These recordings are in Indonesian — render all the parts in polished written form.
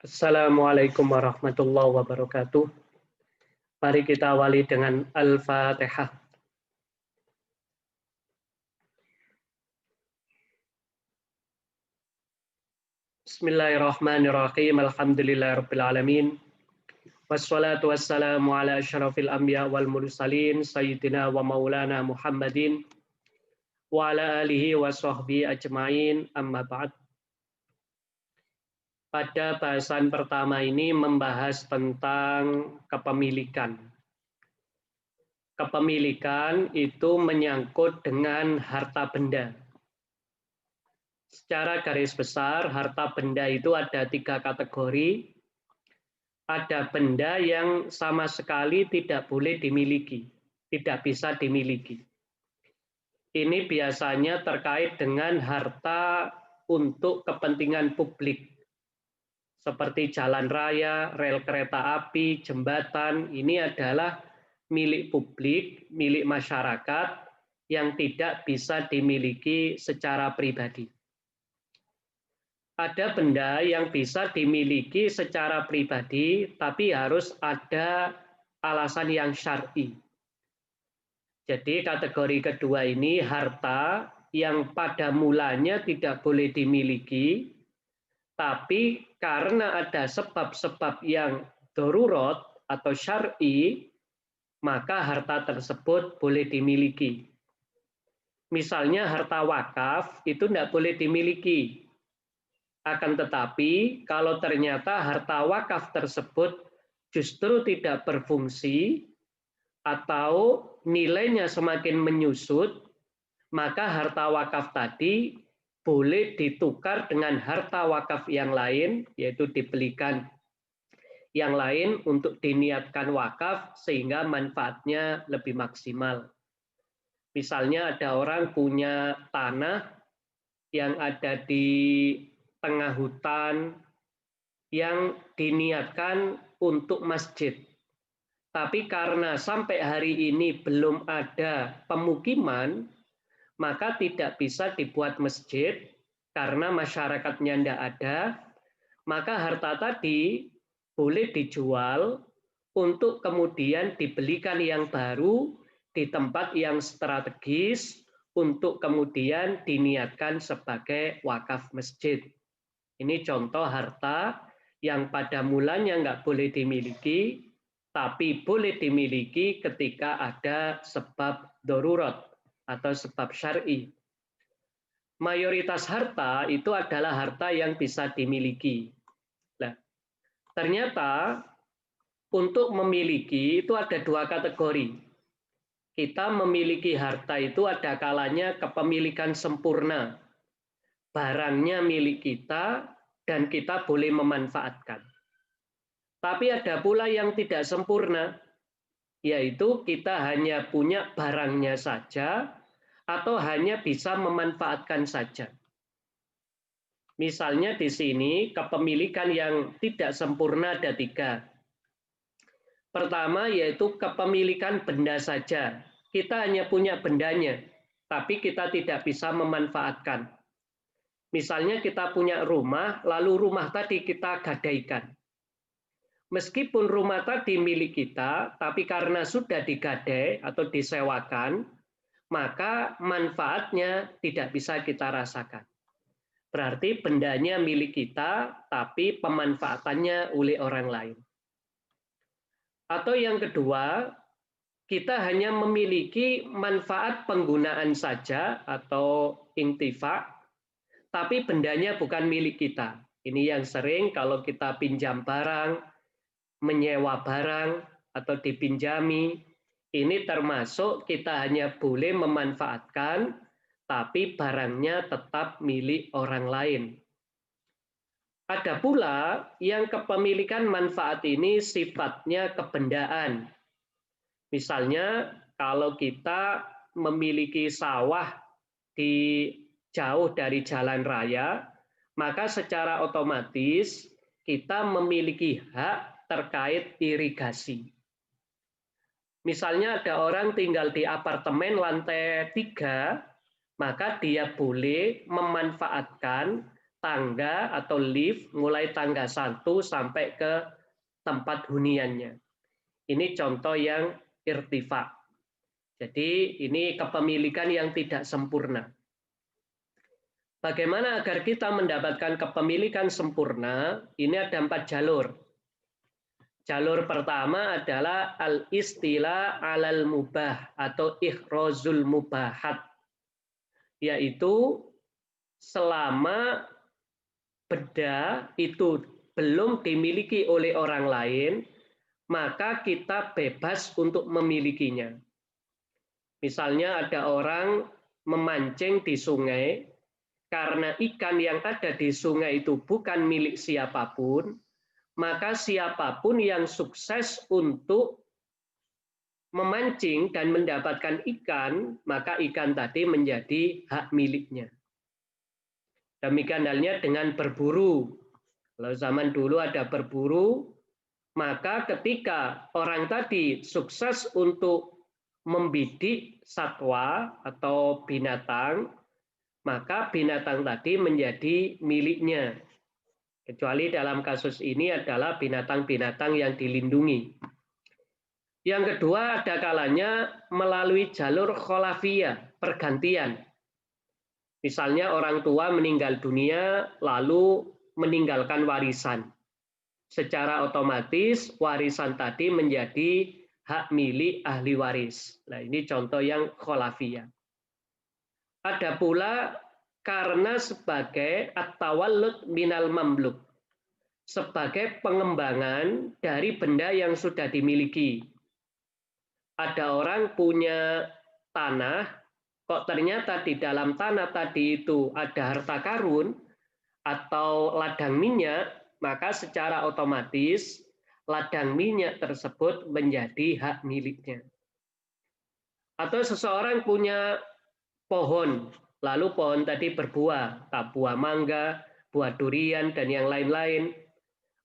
Assalamualaikum warahmatullahi wabarakatuh. Mari kita awali dengan Al-Fatihah. Bismillahirrahmanirrahim. Alhamdulillahirabbil alamin. Wassalatu wassalamu ala asyrafil anbiya wal mursalin sayyidina wa maulana Muhammadin wa ala alihi wa sahbihi ajmain. Amma ba'd. Pada bahasan pertama ini membahas tentang kepemilikan. Kepemilikan itu menyangkut dengan harta benda. Secara garis besar, harta benda itu ada 3 kategori. Ada benda yang sama sekali tidak boleh dimiliki, tidak bisa dimiliki. Ini biasanya terkait dengan harta untuk kepentingan publik. Seperti jalan raya, rel kereta api, jembatan, ini adalah milik publik, milik masyarakat yang tidak bisa dimiliki secara pribadi. Ada benda yang bisa dimiliki secara pribadi, tapi harus ada alasan yang syar'i. Jadi kategori kedua ini harta yang pada mulanya tidak boleh dimiliki, tapi karena ada sebab-sebab yang darurat atau syar'i, maka harta tersebut boleh dimiliki. Misalnya harta wakaf itu tidak boleh dimiliki. Akan tetapi kalau ternyata harta wakaf tersebut justru tidak berfungsi atau nilainya semakin menyusut, maka harta wakaf tadi boleh ditukar dengan harta wakaf yang lain, yaitu dibelikan yang lain untuk diniatkan wakaf sehingga manfaatnya lebih maksimal. Misalnya ada orang punya tanah yang ada di tengah hutan yang diniatkan untuk masjid. Tapi karena sampai hari ini belum ada pemukiman, maka tidak bisa dibuat masjid karena masyarakatnya tidak ada, maka harta tadi boleh dijual untuk kemudian dibelikan yang baru di tempat yang strategis untuk kemudian diniatkan sebagai wakaf masjid. Ini contoh harta yang pada mulanya nggak boleh dimiliki, tapi boleh dimiliki ketika ada sebab darurat atau sebab syar'i. Mayoritas harta itu adalah harta yang bisa dimiliki. Nah, ternyata untuk memiliki itu ada 2 kategori. Kita memiliki harta itu ada kalanya kepemilikan sempurna. Barangnya milik kita dan kita boleh memanfaatkan. Tapi ada pula yang tidak sempurna, yaitu kita hanya punya barangnya saja atau hanya bisa memanfaatkan saja. Misalnya di sini kepemilikan yang tidak sempurna ada 3. Pertama yaitu kepemilikan benda saja. Kita hanya punya bendanya, tapi kita tidak bisa memanfaatkan. Misalnya kita punya rumah, lalu rumah tadi kita gadaikan. Meskipun rumah tadi milik kita, tapi karena sudah digadai atau disewakan, maka manfaatnya tidak bisa kita rasakan. Berarti bendanya milik kita, tapi pemanfaatannya oleh orang lain. Atau yang kedua, kita hanya memiliki manfaat penggunaan saja atau intifa, tapi bendanya bukan milik kita. Ini yang sering kalau kita pinjam barang, menyewa barang atau dipinjami, ini termasuk kita hanya boleh memanfaatkan, tapi barangnya tetap milik orang lain. Ada pula yang kepemilikan manfaat ini sifatnya kebendaan. Misalnya kalau kita memiliki sawah di jauh dari jalan raya, maka secara otomatis kita memiliki hak terkait irigasi. Misalnya ada orang tinggal di apartemen lantai 3, maka dia boleh memanfaatkan tangga atau lift mulai tangga 1 sampai ke tempat huniannya. Ini contoh yang irtifa. Jadi ini kepemilikan yang tidak sempurna. Bagaimana agar kita mendapatkan kepemilikan sempurna? Ini ada 4 jalur. Jalur pertama adalah al-istila alal mubah atau ikhrozul mubahat, yaitu selama benda itu belum dimiliki oleh orang lain, maka kita bebas untuk memilikinya. Misalnya ada orang memancing di sungai, karena ikan yang ada di sungai itu bukan milik siapapun, maka siapapun yang sukses untuk memancing dan mendapatkan ikan, maka ikan tadi menjadi hak miliknya. Demikian halnya dengan berburu. Kalau zaman dulu ada berburu, maka ketika orang tadi sukses untuk membidik satwa atau binatang, maka binatang tadi menjadi miliknya. Kecuali dalam kasus ini adalah binatang-binatang yang dilindungi. Yang kedua, ada kalanya melalui jalur kholafiyah, pergantian. Misalnya orang tua meninggal dunia lalu meninggalkan warisan. Secara otomatis warisan tadi menjadi hak milik ahli waris. Nah, ini contoh yang kholafiyah. Ada pula karena sebagai at-tawallud minal mamluk, sebagai pengembangan dari benda yang sudah dimiliki. Ada orang punya tanah, kok ternyata di dalam tanah tadi itu ada harta karun atau ladang minyak, maka secara otomatis ladang minyak tersebut menjadi hak miliknya. Atau seseorang punya pohon, lalu pohon tadi berbuah, buah mangga, buah durian, dan yang lain-lain,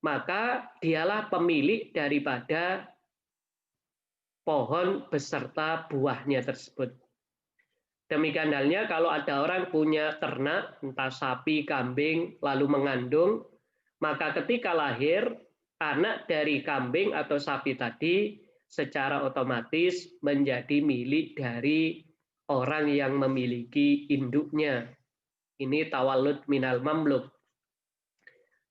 maka dialah pemilik daripada pohon beserta buahnya tersebut. Demikian halnya kalau ada orang punya ternak, entah sapi, kambing, lalu mengandung, maka ketika lahir, anak dari kambing atau sapi tadi secara otomatis menjadi milik dari orang yang memiliki induknya. Ini tawallud minal mamluk.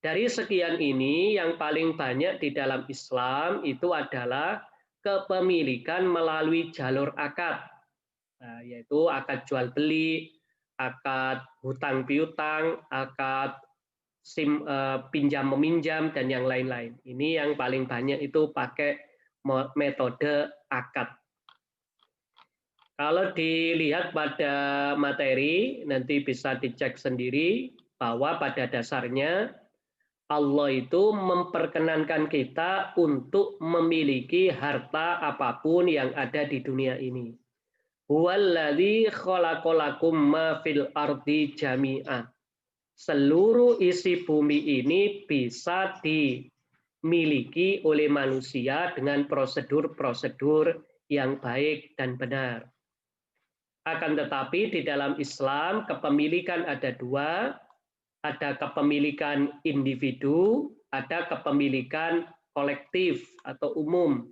Dari sekian ini, yang paling banyak di dalam Islam itu adalah kepemilikan melalui jalur akad, nah, yaitu akad jual beli, akad hutang piutang, akad pinjam meminjam, dan yang lain-lain. Ini yang paling banyak itu pakai metode akad. Kalau dilihat pada materi, nanti bisa dicek sendiri bahwa pada dasarnya Allah itu memperkenankan kita untuk memiliki harta apapun yang ada di dunia ini. Huwallazi khalaqalakum ma fil ardi jami'ah. Seluruh isi bumi ini bisa dimiliki oleh manusia dengan prosedur-prosedur yang baik dan benar. Akan tetapi di dalam Islam kepemilikan ada dua, ada kepemilikan individu, ada kepemilikan kolektif atau umum.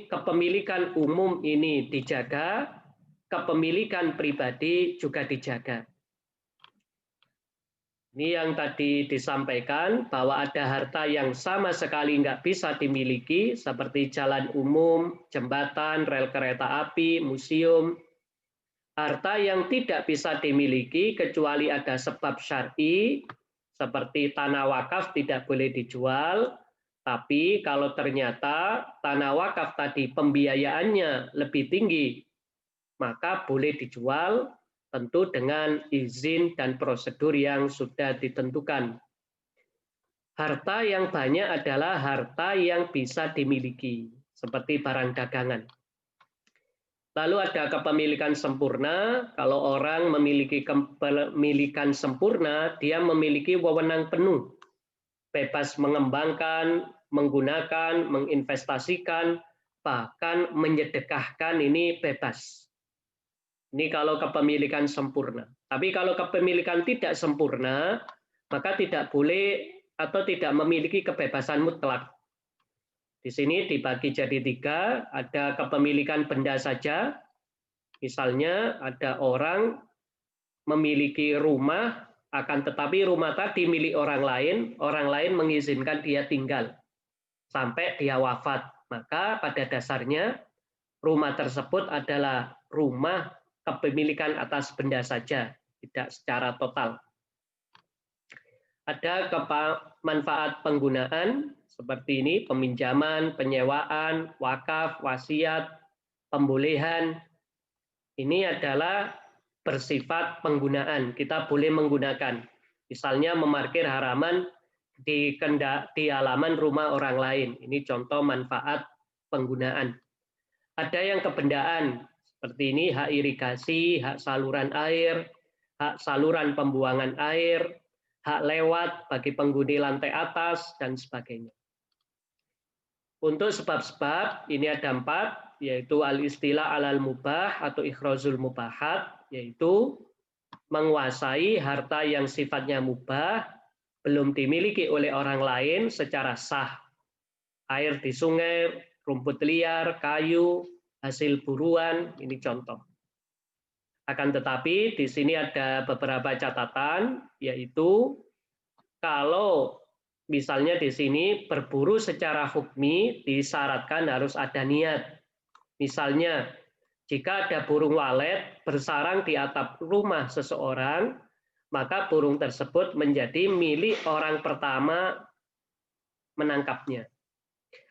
Kepemilikan umum ini dijaga, kepemilikan pribadi juga dijaga. Ini yang tadi disampaikan bahwa ada harta yang sama sekali nggak bisa dimiliki seperti jalan umum, jembatan, rel kereta api, museum. Harta yang tidak bisa dimiliki kecuali ada sebab syar'i seperti tanah wakaf tidak boleh dijual. Tapi kalau ternyata tanah wakaf tadi pembiayaannya lebih tinggi, maka boleh dijual, tentu dengan izin dan prosedur yang sudah ditentukan. Harta yang banyak adalah harta yang bisa dimiliki, seperti barang dagangan. Lalu ada kepemilikan sempurna. Kalau orang memiliki kepemilikan sempurna, dia memiliki wewenang penuh, bebas mengembangkan, menggunakan, menginvestasikan, bahkan menyedekahkan, ini bebas. Ini kalau kepemilikan sempurna. Tapi kalau kepemilikan tidak sempurna, maka tidak boleh atau tidak memiliki kebebasan mutlak. Di sini dibagi jadi 3, ada kepemilikan benda saja. Misalnya ada orang memiliki rumah, akan tetapi rumah tadi milik orang lain mengizinkan dia tinggal sampai dia wafat. Maka pada dasarnya rumah tersebut adalah rumah kepemilikan atas benda saja, tidak secara total. Ada manfaat penggunaan seperti ini, peminjaman, penyewaan, wakaf, wasiat, pembolehan. Ini adalah bersifat penggunaan. Kita boleh menggunakan. Misalnya memarkir halaman di halaman rumah orang lain. Ini contoh manfaat penggunaan. Ada yang kebendaan, seperti ini hak irigasi, hak saluran air, hak saluran pembuangan air, hak lewat bagi penghuni lantai atas, dan sebagainya. Untuk sebab-sebab, ini ada 4, yaitu al-istilah alal mubah atau ikhrozul mubahat, yaitu menguasai harta yang sifatnya mubah, belum dimiliki oleh orang lain secara sah. Air di sungai, rumput liar, kayu, hasil buruan, ini contoh. Akan tetapi di sini ada beberapa catatan, yaitu kalau misalnya di sini berburu secara hukmi disyaratkan harus ada niat. Misalnya jika ada burung walet bersarang di atap rumah seseorang, maka burung tersebut menjadi milik orang pertama menangkapnya.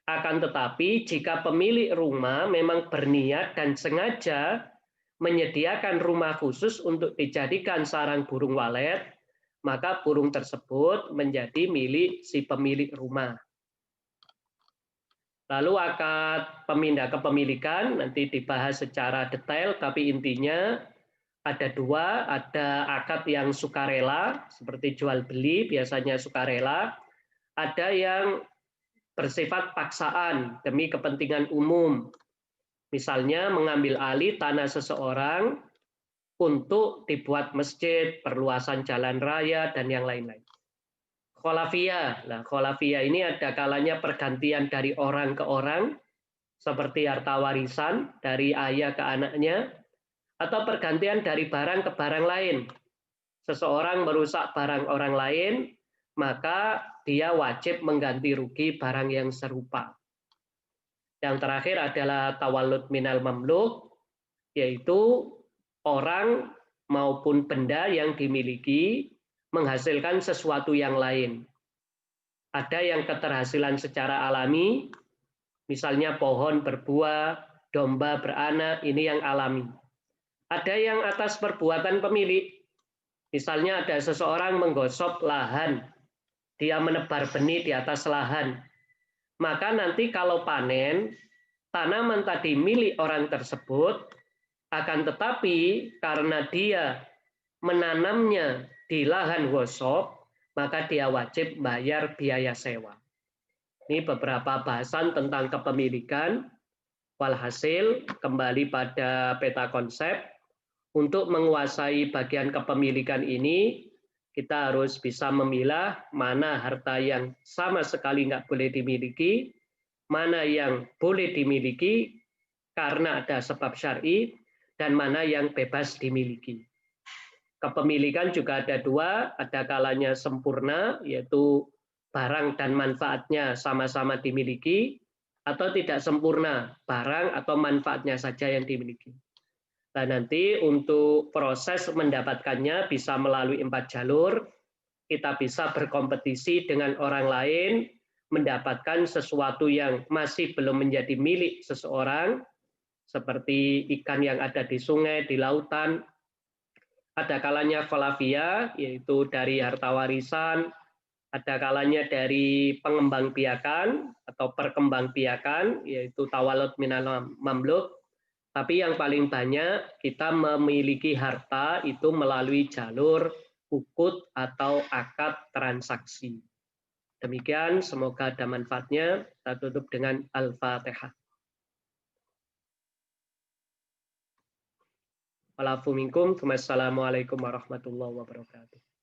Akan tetapi jika pemilik rumah memang berniat dan sengaja menyediakan rumah khusus untuk dijadikan sarang burung walet, maka burung tersebut menjadi milik si pemilik rumah. Lalu akad pemindah kepemilikan nanti dibahas secara detail, tapi intinya ada 2, ada akad yang sukarela, seperti jual beli biasanya sukarela, ada yang bersifat paksaan demi kepentingan umum. Misalnya mengambil alih tanah seseorang untuk dibuat masjid, perluasan jalan raya, dan yang lain-lain. Kholafiyah. Nah, kholafiyah ini ada kalanya pergantian dari orang ke orang, seperti harta warisan dari ayah ke anaknya, atau pergantian dari barang ke barang lain. Seseorang merusak barang orang lain, maka dia wajib mengganti rugi barang yang serupa. Yang terakhir adalah tawallud minal mamluk, yaitu orang maupun benda yang dimiliki menghasilkan sesuatu yang lain. Ada yang keterhasilan secara alami, misalnya pohon berbuah, domba beranak, ini yang alami. Ada yang atas perbuatan pemilik, misalnya ada seseorang menggosok lahan, dia menebar benih di atas lahan, maka nanti kalau panen, tanaman tadi milik orang tersebut, akan tetapi karena dia menanamnya di lahan gosok, maka dia wajib bayar biaya sewa. Ini beberapa bahasan tentang kepemilikan. Walhasil, kembali pada peta konsep, untuk menguasai bagian kepemilikan ini, kita harus bisa memilah mana harta yang sama sekali nggak boleh dimiliki, mana yang boleh dimiliki karena ada sebab syar'i, dan mana yang bebas dimiliki. Kepemilikan juga ada 2, ada kalanya sempurna, yaitu barang dan manfaatnya sama-sama dimiliki, atau tidak sempurna, barang atau manfaatnya saja yang dimiliki. Nah, nanti untuk proses mendapatkannya bisa melalui 4 jalur. Kita bisa berkompetisi dengan orang lain, mendapatkan sesuatu yang masih belum menjadi milik seseorang, seperti ikan yang ada di sungai, di lautan. Ada kalanya kholafiyah, yaitu dari harta warisan, ada kalanya dari pengembangbiakan atau perkembangbiakan, yaitu tawallud minal mamluk. Tapi yang paling banyak kita memiliki harta itu melalui jalur ukut atau akad transaksi. Demikian, semoga ada manfaatnya. Kita tutup dengan Al-Fatihah. Walafu minkum. Wassalamualaikum warahmatullahi wabarakatuh.